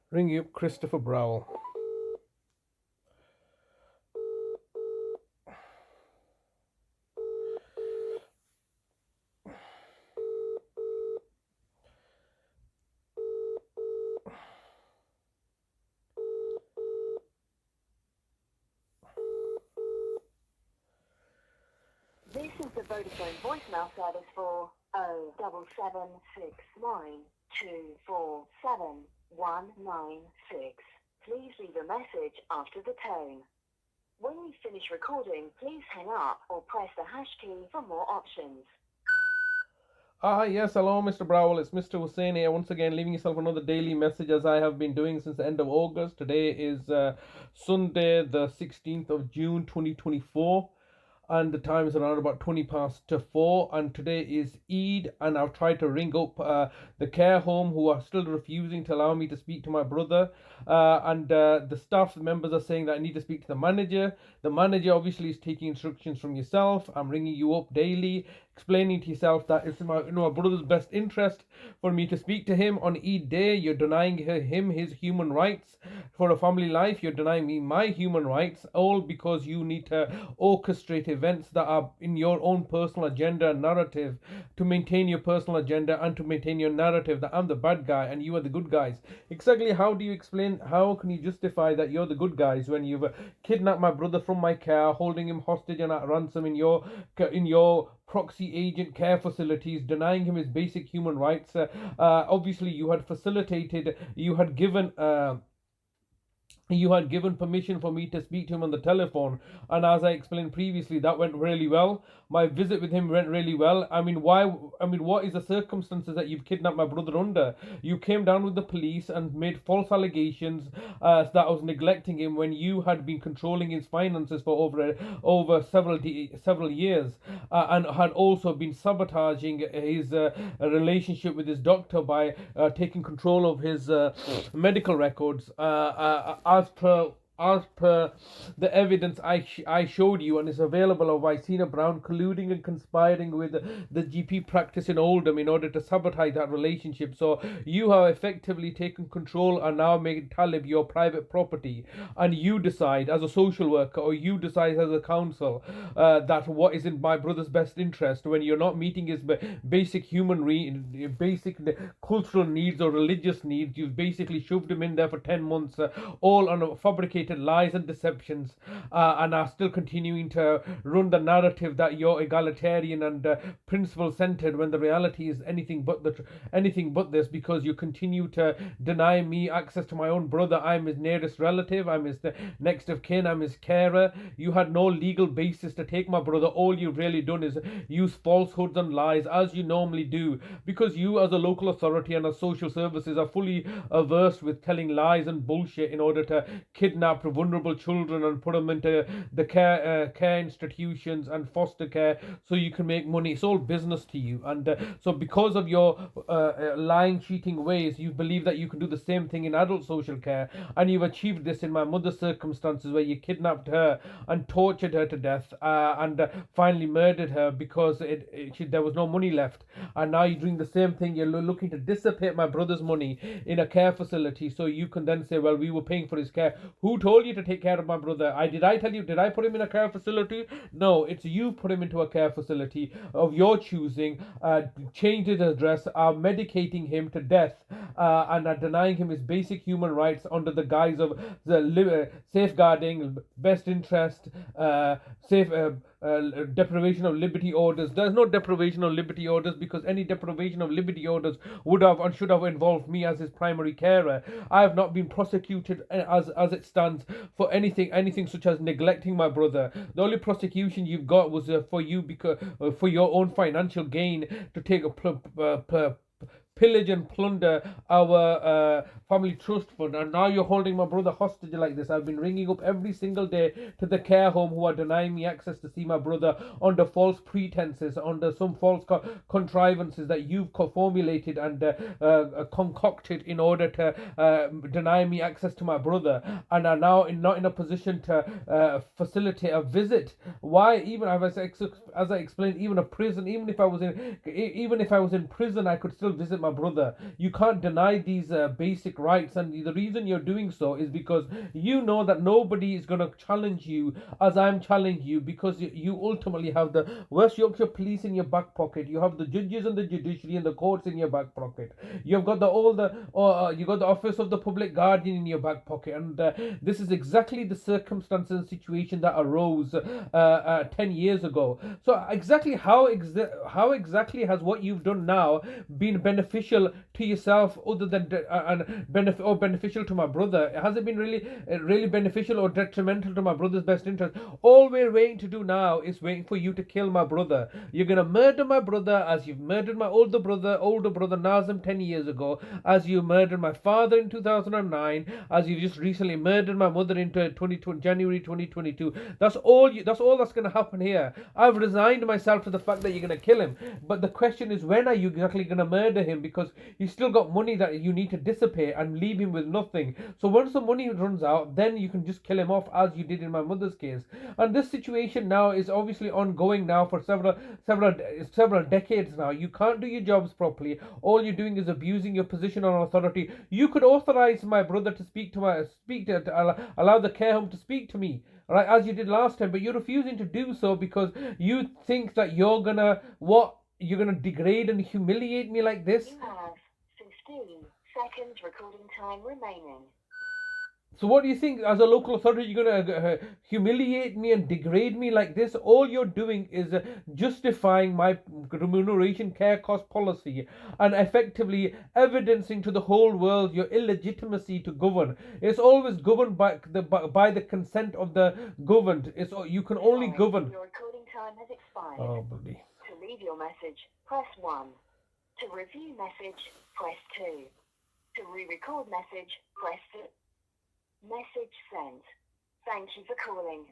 Ring you up Christopher Browell. This is the Vodafone voicemail service for 07769247196. Please leave a message after the tone. When you finish recording, please hang up or press the hash key for more options. Yes, hello, Mr. Browell. It's Mr. Hussein here once again, leaving yourself another daily message as I have been doing since the end of August. Today is Sunday, the 16th of June 2024, and the time is around about 20 past 4. And today is Eid, and I've tried to ring up the care home who are still refusing to allow me to speak to my brother. And the staff members are saying that I need to speak to the manager. The manager obviously is taking instructions from yourself. I'm ringing you up daily, explaining to yourself that it's in my brother's best interest for me to speak to him on Eid day. You're denying him his human rights for a family life. You're denying me my human rights, all because you need to orchestrate events that are in your own personal agenda and narrative to maintain your personal agenda and to maintain your narrative that I'm the bad guy and you are the good guys. Exactly how do you explain, how can you justify that you're the good guys when you've kidnapped my brother from my care, holding him hostage and at ransom in your proxy agent care facilities, denying him his basic human rights? Obviously, you had given permission for me to speak to him on the telephone, and as I explained previously, that went really well. My visit with him went really well. I mean, why? I mean, what is the circumstances that you've kidnapped my brother under? You came down with the police and made false allegations that I was neglecting him when you had been controlling his finances for over several years, and had also been sabotaging his relationship with his doctor by taking control of his medical records, as per the evidence I showed you, and is available of Vicina Brown colluding and conspiring with the GP practice in Oldham in order to sabotage that relationship. So you have effectively taken control and now made Talib your private property, and you decide as a social worker, or you decide as a council, that what is in my brother's best interest when you're not meeting his basic basic cultural needs or religious needs. You've basically shoved him in there for 10 months, all on fabricated lies and deceptions, and are still continuing to run the narrative that you're egalitarian and principle centered, when the reality is anything but this, because you continue to deny me access to my own brother. I'm his nearest relative, I'm his next of kin, I'm his carer. You had no legal basis to take my brother. All you've really done is use falsehoods and lies, as you normally do, because you, as a local authority and as social services, are fully averse with telling lies and bullshit in order to kidnap vulnerable children and put them into the care institutions and foster care so you can make money. It's all business to you, and so because of your lying, cheating ways, you believe that you can do the same thing in adult social care, and you've achieved this in my mother's circumstances, where you kidnapped her and tortured her to death, and finally murdered her because there was no money left. And now you're doing the same thing. You're looking to dissipate my brother's money in a care facility so you can then say, well, we were paying for his care. Who told you to take care of my brother? I tell you, did I put him in a care facility? No, it's you put him into a care facility of your choosing, changed his address, are medicating him to death, and are denying him his basic human rights under the guise of safeguarding best interest, safe deprivation of liberty orders. There's no deprivation of liberty orders, because any deprivation of liberty orders would have and should have involved me as his primary carer. I have not been prosecuted as it stands for anything such as neglecting my brother. The only prosecution you've got was for you, because for your own financial gain, to take a pillage and plunder our family trust fund, and now you're holding my brother hostage like this. I've been ringing up every single day to the care home who are denying me access to see my brother under false pretenses, under some false contrivances that you've formulated and concocted in order to deny me access to my brother, and are now not in a position to facilitate a visit. Why? Even as I explained, even a prison, even if I was in prison, I could still visit my my brother. You can't deny these basic rights, and the reason you're doing so is because you know that nobody is going to challenge you as I'm challenging you, because you ultimately have the West Yorkshire Police in your back pocket. You have the judges and the judiciary and the courts in your back pocket. You've got you got the office of the public guardian in your back pocket, and this is exactly the circumstance and situation that arose 10 years ago. So exactly how exactly has what you've done now been beneficial to yourself, other than beneficial to my brother? Has it been really beneficial or detrimental to my brother's best interest? All we're waiting to do now is waiting for you to kill my brother. You're gonna murder my brother as you've murdered my older brother Nazim 10 years ago, as you murdered my father in 2009, as you just recently murdered my mother in January 2022. That's all that's gonna happen here. I've resigned myself to the fact that you're gonna kill him. But the question is, when are you exactly gonna murder him? Because he's still got money that you need to dissipate and leave him with nothing. So once the money runs out, then you can just kill him off, as you did in my mother's case. And this situation now is obviously ongoing now for several decades now. You can't do your jobs properly. All you're doing is abusing your position on authority. You could authorize my brother to allow the care home to speak to me, right, as you did last time, but you're refusing to do so because you think that you're gonna degrade and humiliate me like this. You have 15 seconds recording time remaining. So what do you think, as a local authority, you're going to humiliate me and degrade me like this? All you're doing is justifying my remuneration care cost policy and effectively evidencing to the whole world your illegitimacy to govern. It's always governed by the consent of the governed. You can only govern. Your recording time has expired. Oh, bloody. To leave your message, press 1. To review message, press 2. To re-record message, press 2. Message sent. Thank you for calling.